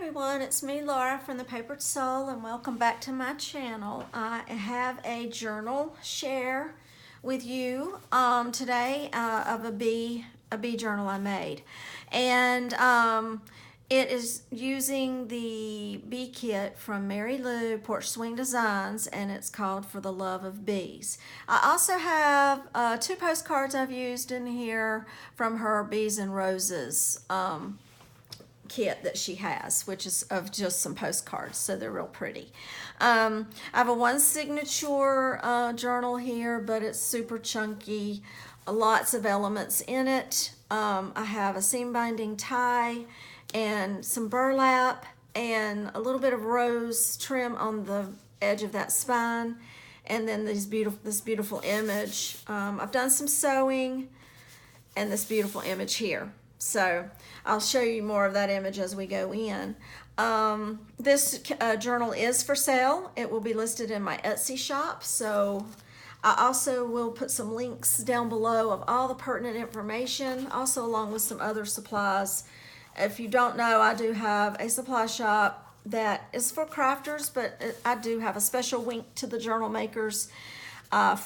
everyone, it's me Laura from the Papered Soul and welcome back to my channel. I have a journal share with you today of a bee journal I made, and it is using the bee kit from Marilou, Porch Swing Designs, and it's called For the Love of Bees. I also have two postcards I've used in here from her Bees and Roses kit that she has, which is of just some postcards, so they're real pretty. I have a one signature journal here, but it's super chunky, lots of elements in it. I have a seam binding tie and some burlap and a little bit of rose trim on the edge of that spine, and then this beautiful image. I've done some sewing and this beautiful image here. So I'll show you more of that image as we go in. This journal is for sale. It will be listed in my Etsy shop. So I also will put some links down below of all the pertinent information, also along with some other supplies. If you don't know, I do have a supply shop that is for crafters, but I do have a special link to the journal makers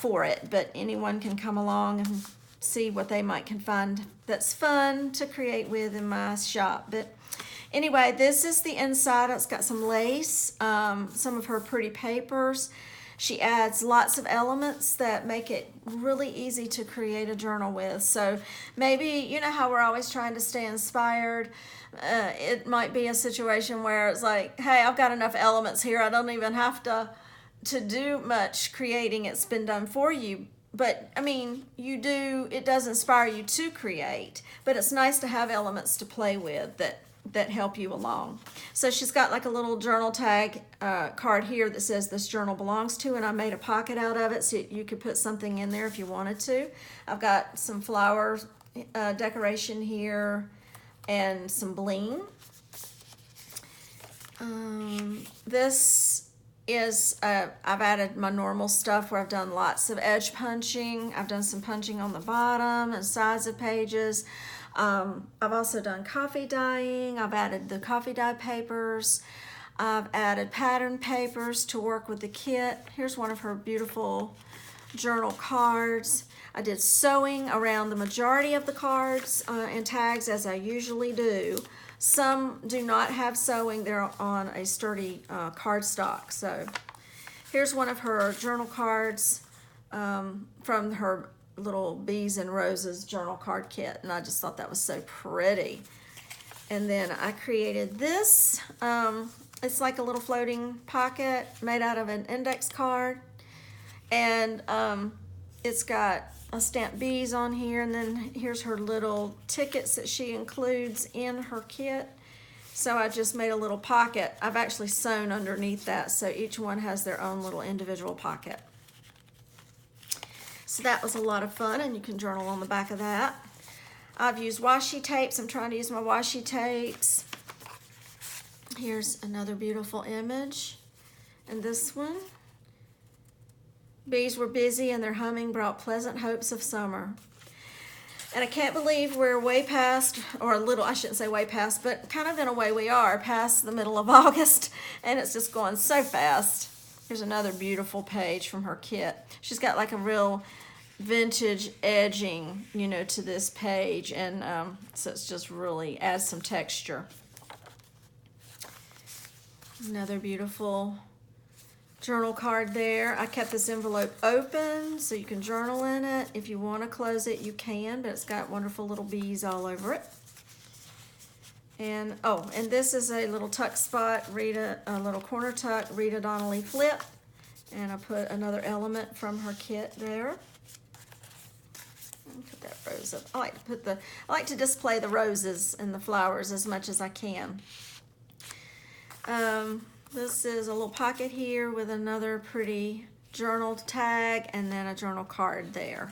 for it. But anyone can come along and see what they can find that's fun to create with in my shop. But anyway, this is the inside. It's got some lace, some of her pretty papers. She adds lots of elements that make it really easy to create a journal with. So maybe, you know how we're always trying to stay inspired? It might be a situation where it's like, hey, I've got enough elements here. I don't even have to do much creating. It's been done for you. But I mean, it does inspire you to create, but it's nice to have elements to play with that help you along. So she's got like a little journal tag card here that says this journal belongs to, and I made a pocket out of it so you could put something in there if you wanted to. I've got some flower decoration here and some bling. This is I've added my normal stuff where I've done lots of edge punching. I've done some punching on the bottom and sides of pages. I've also done coffee dyeing. I've added the coffee dye papers. I've added pattern papers to work with the kit. Here's one of her beautiful journal cards. I did sewing around the majority of the cards and tags, as I usually do. Some do not have sewing. They're on a sturdy cardstock. So here's one of her journal cards from her little Bees and Roses journal card kit, and I just thought that was so pretty. And then I created this. It's like a little floating pocket made out of an index card, and it's got a stamped bees on here, and then here's her little tickets that she includes in her kit. So I just made a little pocket. I've actually sewn underneath that, so each one has their own little individual pocket. So that was a lot of fun, and you can journal on the back of that. I've used washi tapes. I'm trying to use my washi tapes. Here's another beautiful image, and this one. Bees were busy and their humming brought pleasant hopes of summer. And I can't believe we're way past, or a little, I shouldn't say way past, but kind of in a way we are past the middle of August, and it's just going so fast. Here's another beautiful page from her kit. She's got like a real vintage edging, you know, to this page, and so it's just really adds some texture. Another beautiful journal card there. I kept this envelope open so you can journal in it. If you want to close it, you can, but it's got wonderful little bees all over it. And and this is a little tuck spot, a little corner tuck, Rita Donnelly flip. And I put another element from her kit there. Put that rose up. I like to display the roses and the flowers as much as I can. This is a little pocket here with another pretty journal tag and then a journal card there.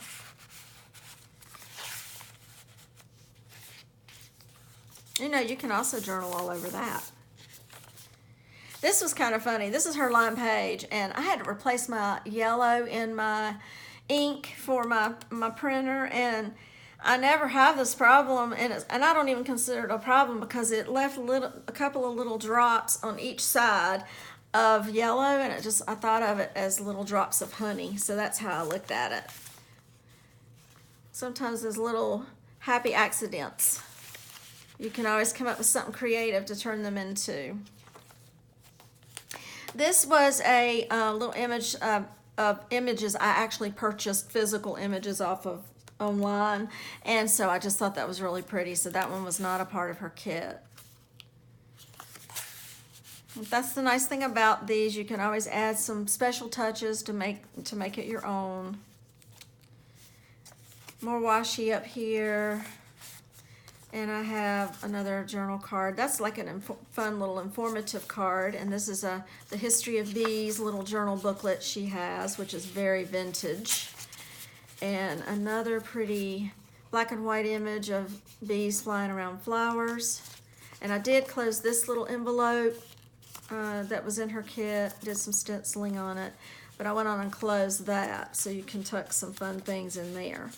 You know, you can also journal all over that. This was kind of funny. This is her line page, and I had to replace my yellow in my ink for my printer, and I never have this problem, and I don't even consider it a problem because it left a couple of little drops on each side of yellow, and I thought of it as little drops of honey, so that's how I looked at it. Sometimes there's little happy accidents. You can always come up with something creative to turn them into. This was a little image of images. I actually purchased physical images off of online, and so I just thought that was really pretty. So that one was not a part of her kit. That's the nice thing about these. You can always add some special touches to make it your own. More washi up here. And I have another journal card. That's like a fun little informative card. And this is the History of Bees little journal booklet she has, which is very vintage. And another pretty black and white image of bees flying around flowers. And I did close this little envelope that was in her kit, did some stenciling on it. But I went on and closed that so you can tuck some fun things in there.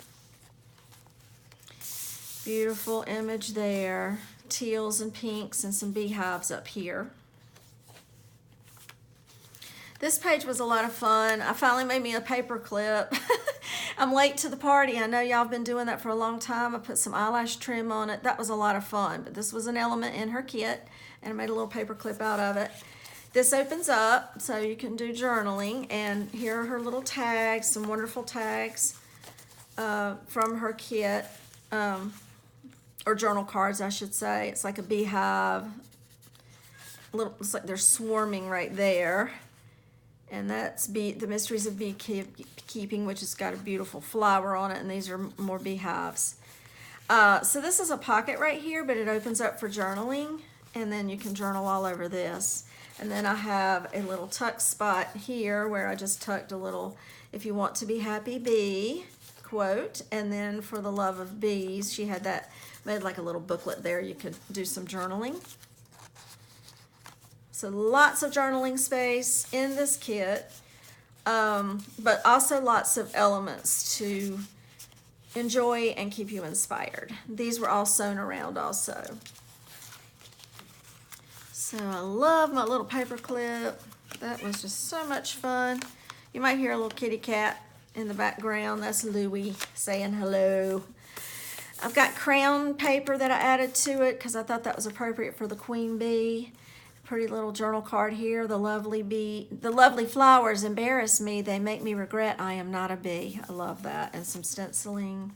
Beautiful image there. Teals and pinks and some beehives up here. This page was a lot of fun. I finally made me a paper clip. I'm late to the party. I know y'all have been doing that for a long time. I put some eyelash trim on it. That was a lot of fun. But this was an element in her kit, and I made a little paper clip out of it. This opens up so you can do journaling. And here are her little tags, some wonderful tags from her kit. Or journal cards, I should say. It's like a beehive. Looks like they're swarming right there. And that's The Mysteries of Beekeeping, which has got a beautiful flower on it, and these are more beehives. So this is a pocket right here, but it opens up for journaling, and then you can journal all over this. And then I have a little tuck spot here where I just tucked a little, "If you want to be happy, bee," quote. And then for the love of bees, she had that made like a little booklet there. You could do some journaling. So lots of journaling space in this kit, but also lots of elements to enjoy and keep you inspired. These were all sewn around also. So I love my little paper clip. That was just so much fun. You might hear a little kitty cat in the background. That's Louie saying hello. I've got crayon paper that I added to it because I thought that was appropriate for the queen bee. Pretty little journal card here. The lovely flowers embarrass me. They make me regret I am not a bee. I love that. And some stenciling.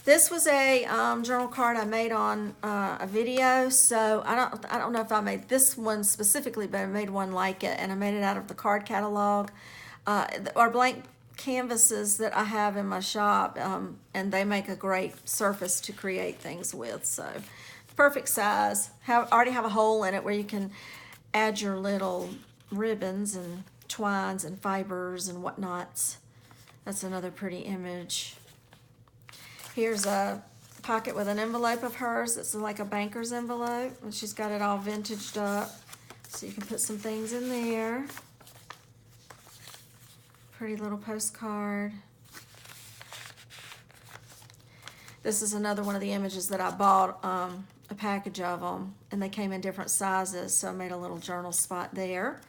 This was a journal card I made on a video. So I don't know if I made this one specifically, but I made one like it, and I made it out of the card catalog. Or blank canvases that I have in my shop, and they make a great surface to create things with. So perfect size. Already have a hole in it where you can add your little ribbons and twines and fibers and whatnots. That's another pretty image. Here's a pocket with an envelope of hers. It's like a banker's envelope, and she's got it all vintaged up, so you can put some things in there. Pretty little postcard. This is another one of the images that I bought a package of them, and they came in different sizes, so I made a little journal spot there.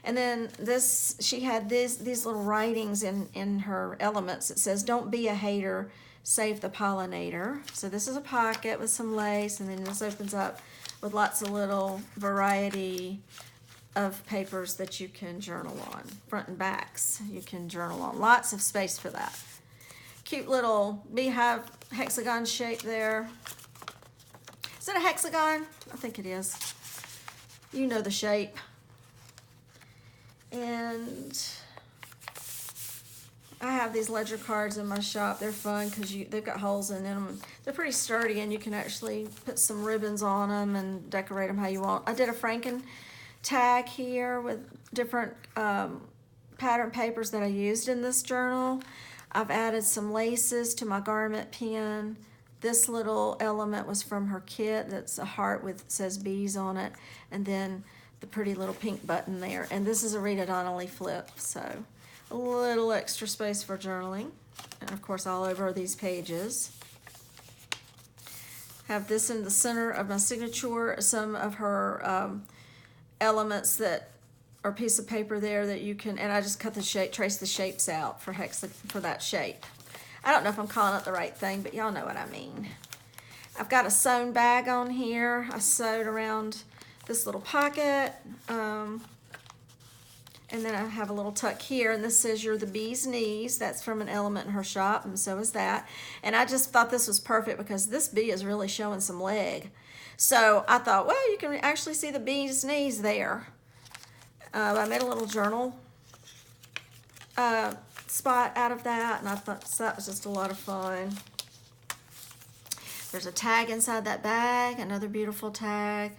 And then this, she had these little writings in her elements. It says, "Don't be a hater, save the pollinator." So this is a pocket with some lace, and then this opens up with lots of little variety of papers that you can journal on. Front and backs you can journal on. Lots of space for that. Cute little beehive hexagon shape there. Is it a hexagon? I think it is. You know the shape. And I have these ledger cards in my shop. They're fun because they've got holes in them. They're pretty sturdy, and you can actually put some ribbons on them and decorate them how you want. I did a Franken tag here with different pattern papers that I used in this journal. I've added some laces to my garment pin. This little element was from her kit. That's a heart with says bees on it, and then the pretty little pink button there. And this is a Rita Donnelly flip, so a little extra space for journaling. and of course all over these pages. Have this in the center of my signature, some of her elements that are piece of paper there that you can, and I just cut the shape, trace the shapes out for that shape. I don't know if I'm calling it the right thing, but y'all know what I mean. I've got a sewn bag on here. I sewed around this little pocket. And then I have a little tuck here, and this says "You're the bee's knees." That's from an element in her shop, and so is that. And I just thought this was perfect because this bee is really showing some leg. So I thought, well, you can actually see the bee's knees there. I made a little journal spot out of that, and I thought that was just a lot of fun. There's a tag inside that bag, another beautiful tag.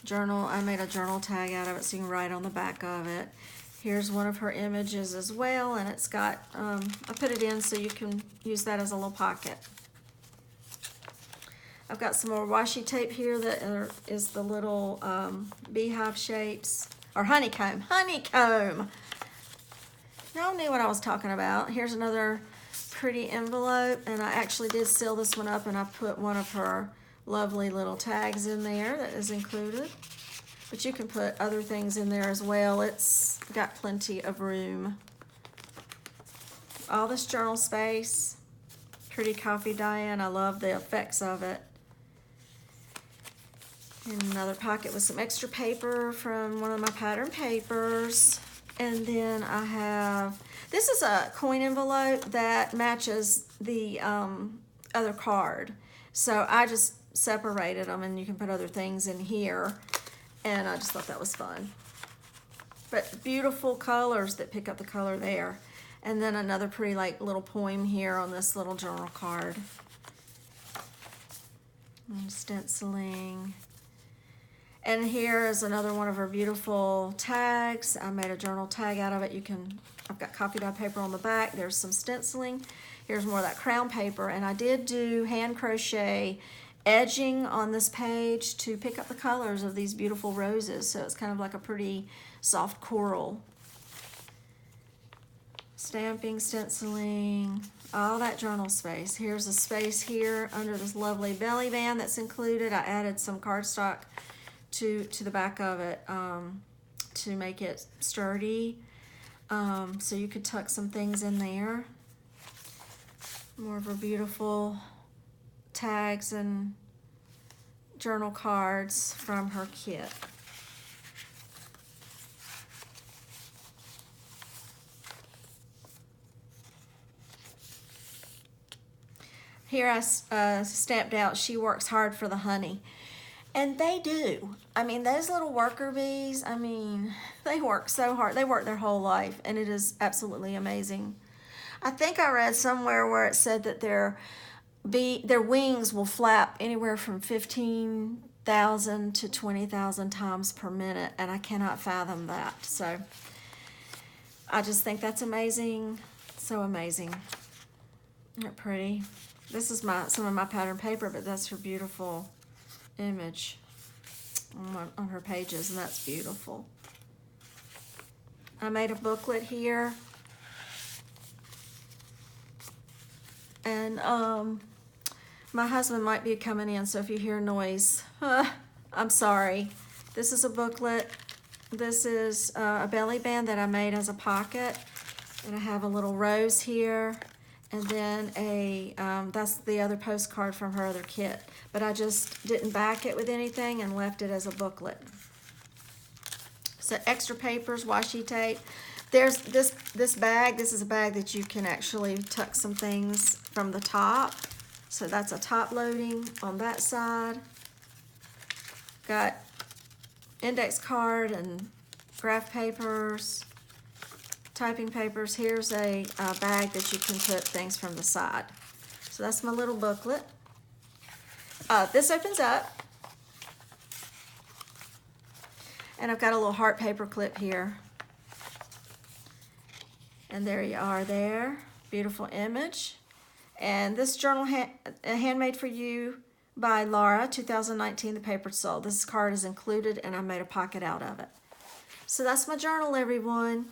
Journal, I made a journal tag out of it so you can write on the back of it. Here's one of her images as well, and it's got, I put it in so you can use that as a little pocket. I've got some more washi tape here that is the little beehive shapes, or honeycomb. Y'all knew what I was talking about. Here's another pretty envelope, and I actually did seal this one up, and I put one of her lovely little tags in there that is included, but you can put other things in there as well. It's got plenty of room. All this journal space, pretty coffee dye-in. I love the effects of it. And another pocket with some extra paper from one of my pattern papers. And then I have, this is a coin envelope that matches the other card. So I just separated them, and you can put other things in here, and I just thought that was fun. But beautiful colors that pick up the color there. And then another pretty like little poem here on this little journal card. And stenciling. And here is another one of her beautiful tags. I made a journal tag out of it. I've got coffee dye paper on the back. There's some stenciling. Here's more of that crown paper, and I did do hand crochet edging on this page to pick up the colors of these beautiful roses, so it's kind of like a pretty soft coral. Stamping, stenciling, all that journal space. Here's a space here under this lovely belly band that's included. I added some cardstock to the back of it to make it sturdy, so you could tuck some things in there. More of her beautiful tags and journal cards from her kit. Here I stamped out, "She works hard for the honey." And they do. I mean, those little worker bees, I mean, they work so hard. They work their whole life, and it is absolutely amazing. I think I read somewhere where it said that their wings will flap anywhere from 15,000 to 20,000 times per minute, and I cannot fathom that. So I just think that's amazing. So amazing. Isn't it pretty? This is some of my pattern paper, but that's her beautiful image on her pages, and that's beautiful. I made a booklet here, and my husband might be coming in, so if you hear noise, I'm sorry. This is a booklet. This is a belly band that I made as a pocket, and I have a little rose here, and then that's the other postcard from her other kit, but I just didn't back it with anything and left it as a booklet. So extra papers, washi tape. There's this bag. This is a bag that you can actually tuck some things from the top. So that's a top loading on that side. Got index card and graph papers, typing papers. Here's a bag that you can put things from the side. So that's my little booklet. This opens up, and I've got a little heart paper clip here. And there you are there. Beautiful image. And this journal, handmade for you by Laura, 2019, the paper sold. This card is included, and I made a pocket out of it. So that's my journal, everyone.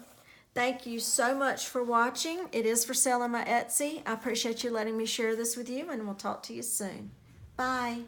Thank you so much for watching. It is for sale on my Etsy. I appreciate you letting me share this with you, and we'll talk to you soon. Bye.